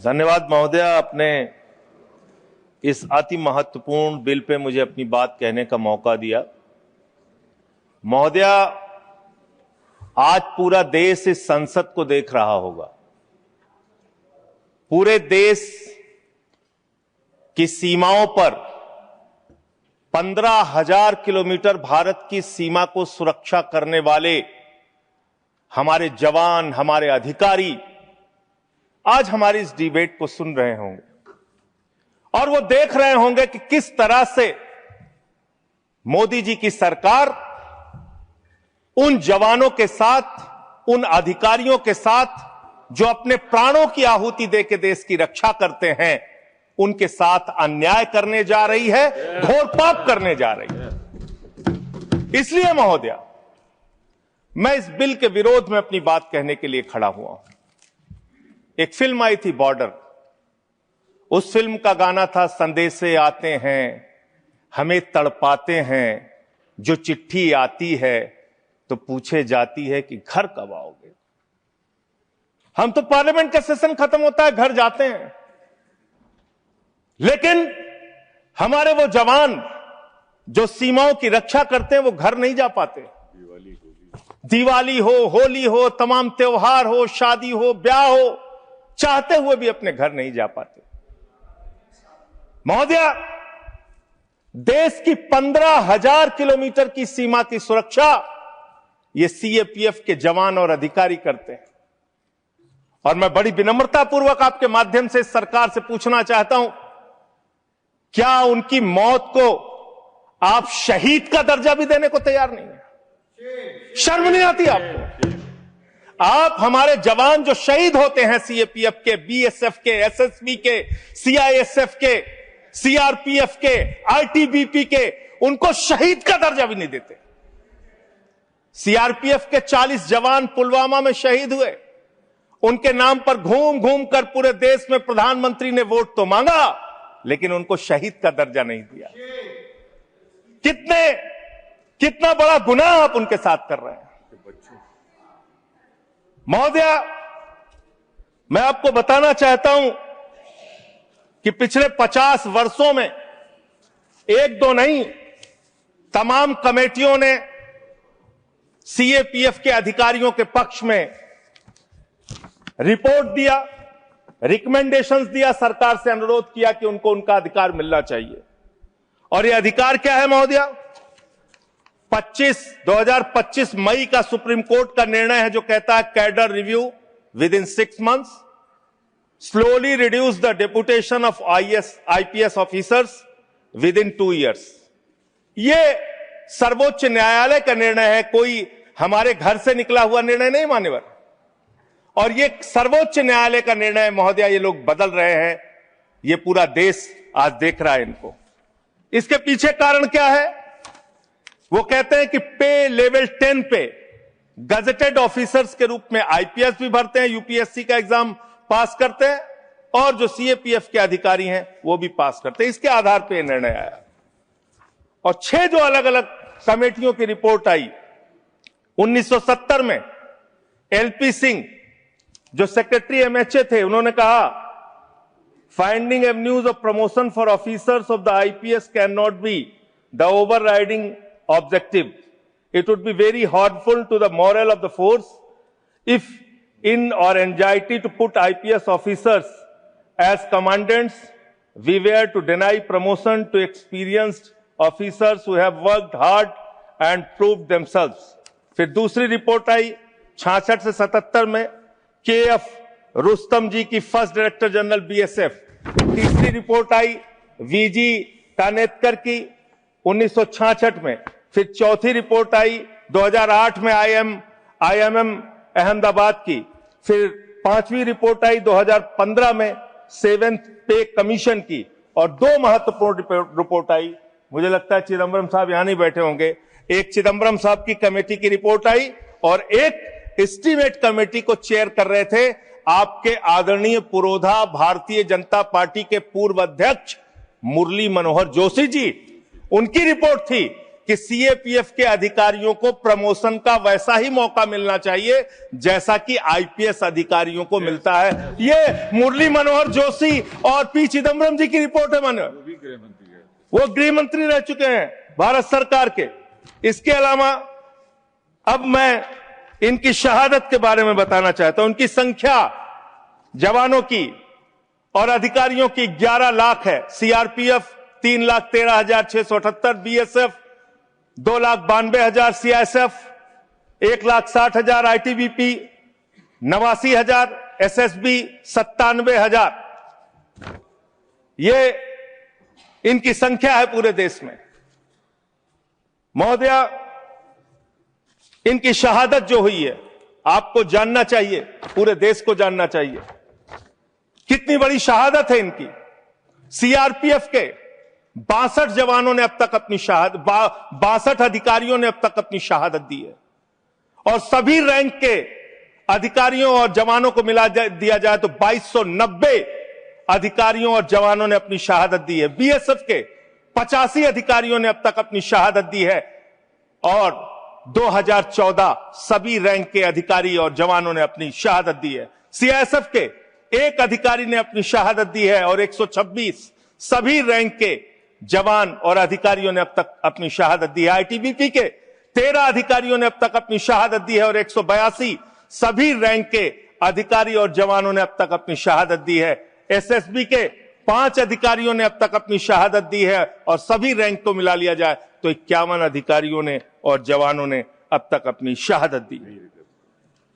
धन्यवाद महोदय, आपने इस अति महत्वपूर्ण बिल पे मुझे अपनी बात कहने का मौका दिया। महोदय, आज पूरा देश इस संसद को देख रहा होगा। पूरे देश की सीमाओं पर 15,000 किलोमीटर भारत की सीमा को सुरक्षा करने वाले हमारे जवान, हमारे अधिकारी आज हमारी इस डिबेट को सुन रहे होंगे और वो देख रहे होंगे कि किस तरह से मोदी जी की सरकार उन जवानों के साथ, उन अधिकारियों के साथ जो अपने प्राणों की आहुति देकर देश की रक्षा करते हैं, उनके साथ अन्याय करने जा रही है, घोर पाप करने जा रही है। इसलिए महोदय, मैं इस बिल के विरोध में अपनी बात कहने के लिए खड़ा हुआ हूं। एक फिल्म आई थी बॉर्डर, उस फिल्म का गाना था, संदेशे आते हैं हमें तड़पाते हैं, जो चिट्ठी आती है तो पूछे जाती है कि घर कब आओगे। हम तो पार्लियामेंट का सेशन खत्म होता है घर जाते हैं, लेकिन हमारे वो जवान जो सीमाओं की रक्षा करते हैं वो घर नहीं जा पाते। दिवाली हो, होली हो, तमाम त्योहार हो, शादी हो, ब्याह हो, चाहते हुए भी अपने घर नहीं जा पाते। महोदय, देश की 15,000 किलोमीटर की सीमा की सुरक्षा ये सीएपीएफ के जवान और अधिकारी करते हैं। और मैं बड़ी विनम्रता पूर्वक आपके माध्यम से सरकार से पूछना चाहता हूं, क्या उनकी मौत को आप शहीद का दर्जा भी देने को तैयार नहीं है? शर्म नहीं आती आपको? आप हमारे जवान जो शहीद होते हैं, सीएपीएफ के, बीएसएफ के, एसएसबी के, सीआईएसएफ के, सीआरपीएफ के, आईटीबीपी के, उनको शहीद का दर्जा भी नहीं देते। सीआरपीएफ के 40 जवान पुलवामा में शहीद हुए, उनके नाम पर घूम घूम कर पूरे देश में प्रधानमंत्री ने वोट तो मांगा, लेकिन उनको शहीद का दर्जा नहीं दिया। कितना बड़ा गुनाह आप उनके साथ कर रहे हैं। महोदय, मैं आपको बताना चाहता हूं कि पिछले 50 वर्षों में एक दो नहीं, तमाम कमेटियों ने सीएपीएफ के अधिकारियों के पक्ष में रिपोर्ट दिया, रिकमेंडेशंस दिया, सरकार से अनुरोध किया कि उनको उनका अधिकार मिलना चाहिए। और यह अधिकार क्या है महोदय? 2025 मई का सुप्रीम कोर्ट का निर्णय है जो कहता है, cadre review with in 6 months, slowly reduce the deputation of IPS officers with in 2 years। यह सर्वोच्च न्यायालय का निर्णय है, कोई हमारे घर से निकला हुआ निर्णय नहीं मान्यवर। और यह सर्वोच्च न्यायालय का निर्णय है महोदय, ये लोग बदल रहे हैं, ये पूरा देश आज देख रहा है इनको। इसके पीछे कारण क्या है? वो कहते हैं कि पे लेवल 10 पे गजेटेड ऑफिसर्स के रूप में आईपीएस भी भरते हैं, यूपीएससी का एग्जाम पास करते हैं, और जो सीएपीएफ के अधिकारी हैं वो भी पास करते हैं। इसके आधार पे निर्णय आया। और 6 जो अलग अलग कमेटियों की रिपोर्ट आई, 1970 में एलपी सिंह जो सेक्रेटरी एमएचए थे, उन्होंने कहा, finding avenues of promotion for officers of the IPS can not be the overriding objective. It would be very harmful to the morale of the force if in or anxiety to put IPS officers as commandants, we were to deny promotion to experienced officers who have worked hard and proved themselves. फिर दूसरी report आई 66 से 77 में, KF Rustam जी की first director general BSF. तीसरी report आई V G कानेतकर की 1966 में। फिर चौथी रिपोर्ट आई 2008 में आईएमएम अहमदाबाद की। फिर 5वीं रिपोर्ट आई 2015 में 7th पे कमीशन की। और 2 महत्वपूर्ण रिपोर्ट आई, मुझे लगता है चिदम्बरम साहब यहां नहीं बैठे होंगे, एक चिदम्बरम साहब की कमेटी की रिपोर्ट आई और एक एस्टीमेट कमेटी को चेयर कर रहे थे आपके आदरणीय पुरोधा, भारतीय जनता पार्टी के पूर्व अध्यक्ष मुरली मनोहर जोशी जी। उनकी रिपोर्ट थी कि सीएपीएफ के अधिकारियों को प्रमोशन का वैसा ही मौका मिलना चाहिए जैसा कि आईपीएस अधिकारियों को मिलता है। ये मुरली मनोहर जोशी और पी चिदम्बरम जी की रिपोर्ट है। वो गृह मंत्री रह चुके हैं भारत सरकार के। इसके अलावा अब मैं इनकी शहादत के बारे में बताना चाहता हूं। उनकी संख्या जवानों की और अधिकारियों की 11 लाख है। CRPF 3,13,678, BSF 2,92,000, CISF 1,60,000, ITBP 89,000, SSB 97,000। ये इनकी संख्या है पूरे देश में। महोदया, इनकी शहादत जो हुई है आपको जानना चाहिए, पूरे देश को जानना चाहिए कितनी बड़ी शहादत है इनकी। सीआरपीएफ के 62 जवानों ने अब तक अपनी शहादत 62 अधिकारियों ने अब तक अपनी शहादत दी है और सभी रैंक के अधिकारियों और जवानों को मिला दिया जाए तो 2290 अधिकारियों और जवानों ने अपनी शहादत दी है। बीएसएफ के 85 अधिकारियों ने अब तक अपनी शहादत दी है और 2014 सभी रैंक के अधिकारी और जवानों ने अपनी शहादत दी है। सीआईएसएफ के एक अधिकारी ने अपनी शहादत दी है और 126 सभी रैंक के जवान और अधिकारियों ने अब तक अपनी शहादत दी है। आईटीबीपी के 13 अधिकारियों ने अब तक अपनी शहादत दी है और 182 सभी रैंक के अधिकारी और जवानों ने अब तक अपनी शहादत दी है। एसएसबी के 5 अधिकारियों ने अब तक अपनी शहादत दी है और सभी रैंक को मिला लिया जाए तो 51 अधिकारियों ने और जवानों ने अब तक अपनी शहादत दी।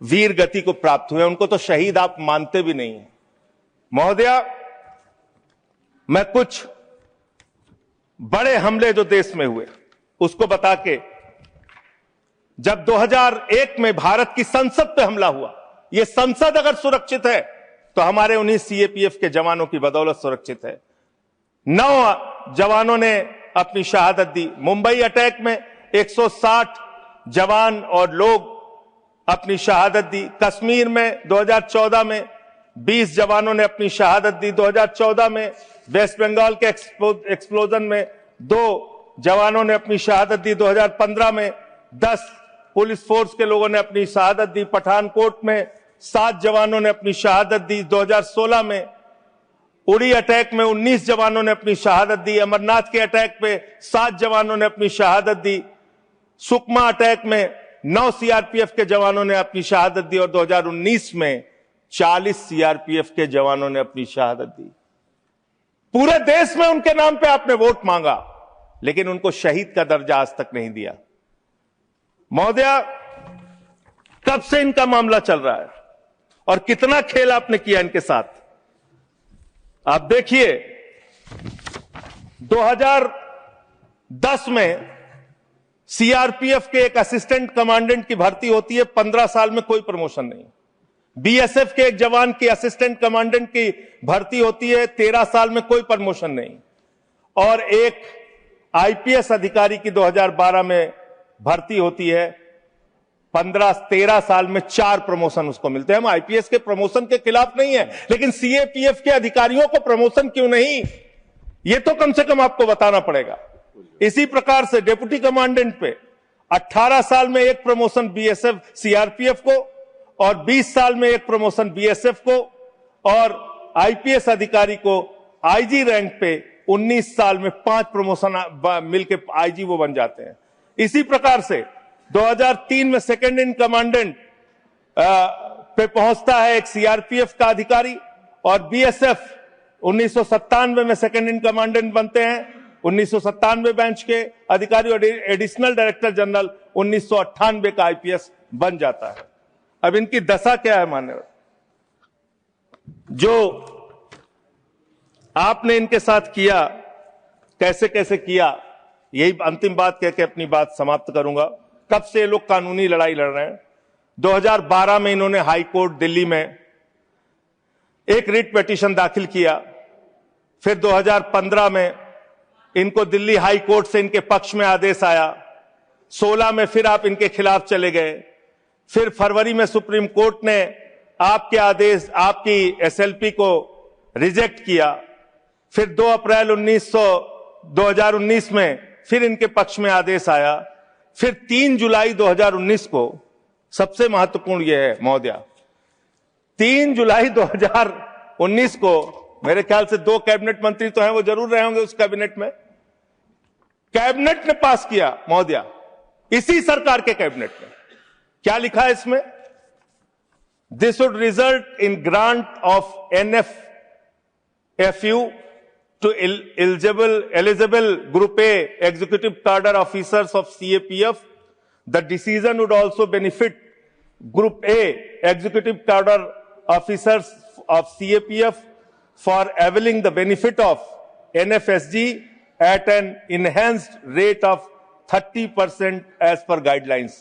वीर गति को प्राप्त हुए, उनको तो शहीद आप मानते भी नहीं हैं। महोदया, मैं कुछ बड़े हमले जो देश में हुए उसको बता के, जब 2001 में भारत की संसद पे हमला हुआ, यह संसद अगर सुरक्षित है तो हमारे उन्हीं सीएपीएफ के जवानों की बदौलत सुरक्षित है। 9 जवानों ने अपनी शहादत दी। मुंबई अटैक में 160 जवान और लोग अपनी शहादत दी। कश्मीर में 2014 में 20 जवानों ने अपनी शहादत दी। 2014 में वेस्ट बंगाल के एक्सप्लोजन में 2 जवानों ने अपनी शहादत दी। 2015 में 10 पुलिस फोर्स के लोगों ने अपनी शहादत दी। पठानकोट में 7 जवानों ने अपनी शहादत दी। 2016 में उड़ी अटैक में 19 जवानों ने अपनी शहादत दी। अमरनाथ के अटैक पे 7 जवानों ने अपनी शहादत दी। सुकमा अटैक में 9 सीआरपीएफ के जवानों ने अपनी शहादत दी और 2019 में 40 सीआरपीएफ के जवानों ने अपनी शहादत दी। पूरे देश में उनके नाम पे आपने वोट मांगा, लेकिन उनको शहीद का दर्जा आज तक नहीं दिया। महोदया, कब से इनका मामला चल रहा है और कितना खेल आपने किया इनके साथ? आप देखिए, 2010 में सीआरपीएफ के एक असिस्टेंट कमांडेंट की भर्ती होती है, 15 साल में कोई प्रमोशन नहीं। बीएसएफ के एक जवान की असिस्टेंट कमांडेंट की भर्ती होती है, 13 साल में कोई प्रमोशन नहीं। और एक आईपीएस अधिकारी की 2012 में भर्ती होती है, 13 साल में 4 प्रमोशन उसको मिलते हैं। हम आईपीएस के प्रमोशन के खिलाफ नहीं है, लेकिन सीएपीएफ के अधिकारियों को प्रमोशन क्यों नहीं, ये तो कम से कम आपको बताना पड़ेगा। इसी प्रकार से डिप्टी कमांडेंट पे 18 साल में एक प्रमोशन बीएसएफ सीआरपीएफ को और 20 साल में एक प्रमोशन बीएसएफ को, और आईपीएस अधिकारी को आईजी रैंक पे 19 साल में 5 प्रमोशन मिलके आईजी वो बन जाते हैं। इसी प्रकार से 2003 में सेकंड इन कमांडेंट पे पहुंचता है एक सीआरपीएफ का अधिकारी और बीएसएफ 1997 में सेकंड इन कमांडेंट बनते हैं। 1997 बैच के अधिकारी और एडिशनल डायरेक्टर जनरल 1998 का आईपीएस बन जाता है। अब इनकी दशा क्या है मान्यवर? जो आपने इनके साथ किया, कैसे कैसे किया, यही अंतिम बात कह के अपनी बात समाप्त करूंगा। कब से ये लोग कानूनी लड़ाई लड़ रहे हैं? 2012 में इन्होंने हाई कोर्ट दिल्ली में एक रिट पिटीशन दाखिल किया। फिर 2015 में इनको दिल्ली हाई कोर्ट से इनके पक्ष में आदेश आया। 16 में फिर आप इनके खिलाफ चले गए। फिर फरवरी में सुप्रीम कोर्ट ने आपके आदेश, आपकी एसएलपी को रिजेक्ट किया। फिर 2 अप्रैल 2019 में फिर इनके पक्ष में आदेश आया, फिर 3 जुलाई 2019 को, सबसे महत्वपूर्ण यह है महोदया, 3 जुलाई 2019 को मेरे ख्याल से 2 कैबिनेट मंत्री तो हैं, वो जरूर रहे होंगे उस कैबिनेट में, कैबिनेट ने पास किया महोदया, इसी सरकार के कैबिनेट में। क्या लिखा है इसमें? This would result in grant of NFFU to eligible Group A executive cadre officers of CAPF. The decision would also benefit Group A executive cadre officers of CAPF for availing the benefit of NFSG at an enhanced rate of 30% as per guidelines.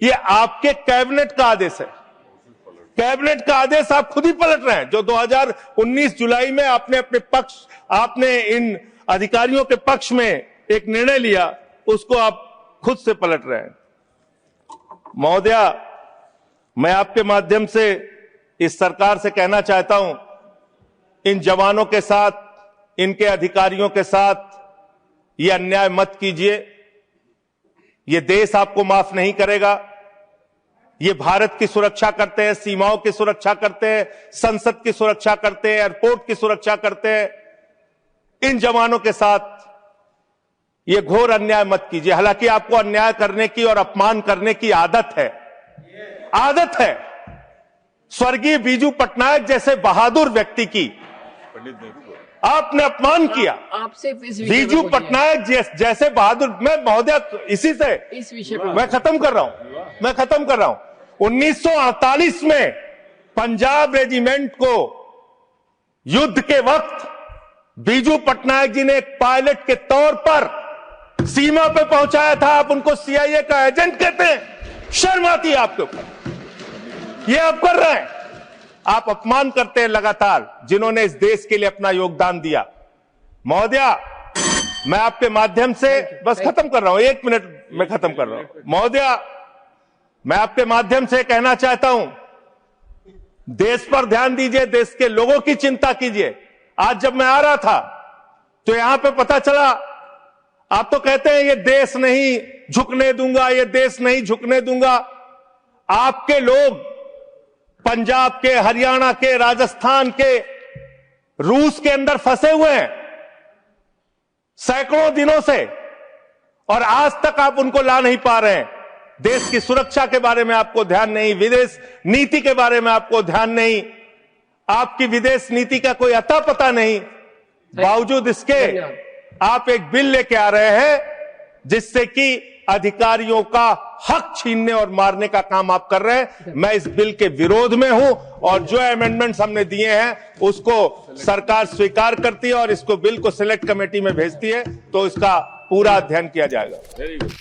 ये आपके cabinet का आदेश है, cabinet का आदेश आप खुद ही पलट रहे हैं। जो 2019 जुलाई में आपने इन अधिकारियों के पक्ष में एक निर्णय लिया, उसको आप खुद से पलट रहे हैं। महोदया, मैं आपके माध्यम से इस सरकार से कहना चाहता हूं, इन जवानों के साथ, इनके अधिकारियों के साथ ये अन्याय मत कीजिए। ये देश आपको माफ नहीं करेगा। ये भारत की सुरक्षा करते हैं, सीमाओं की सुरक्षा करते हैं, संसद की सुरक्षा करते हैं, एयरपोर्ट की सुरक्षा करते हैं। इन जवानों के साथ ये घोर अन्याय मत कीजिए। हालांकि आपको अन्याय करने की और अपमान करने की आदत है। स्वर्गीय बीजू पटनायक जैसे बहादुर व्यक्ति की आपने अपमान किया। आपसे बीजू पटनायक जैसे बहादुर, मैं महोदया इसी से इस विषय पर मैं खत्म कर रहा हूं। 1948 में पंजाब रेजिमेंट को युद्ध के वक्त बीजू पटनायक जी ने एक पायलट के तौर पर सीमा पे पहुंचाया था। आप उनको CIA का एजेंट कहते हैं। शर्म आती है आपके ऊपर। ये आप कर रहे हैं। आप अपमान करते हैं लगातार जिन्होंने इस देश के लिए अपना योगदान दिया। महोदया, मैं आपके माध्यम से बस खत्म कर रहा हूं, 1 मिनट में खत्म कर रहा हूं। महोदया, मैं आपके माध्यम से कहना चाहता हूं, देश पर ध्यान दीजिए, देश के लोगों की चिंता कीजिए। आज जब मैं आ रहा था तो यहां पे पता चला, आप तो कहते हैं ये देश नहीं झुकने दूंगा, ये देश नहीं झुकने दूंगा। आपके लोग पंजाब के, हरियाणा के, राजस्थान के, रूस के अंदर फंसे हुए हैं सैकड़ों दिनों से, और आज तक आप उनको ला नहीं पा रहे हैं। देश की सुरक्षा के बारे में आपको ध्यान नहीं, विदेश नीति के बारे में आपको ध्यान नहीं, आपकी विदेश नीति का कोई अता पता नहीं। बावजूद इसके आप एक बिल लेके आ रहे हैं जिससे कि अधिकारियों का हक छीनने और मारने का काम आप कर रहे हैं। मैं इस बिल के विरोध में हूं, और जो अमेंडमेंट्स हमने दिए हैं उसको सरकार स्वीकार करती है और इसको बिल को सिलेक्ट कमेटी में भेजती है, तो इसका पूरा अध्ययन किया जाएगा। Very good.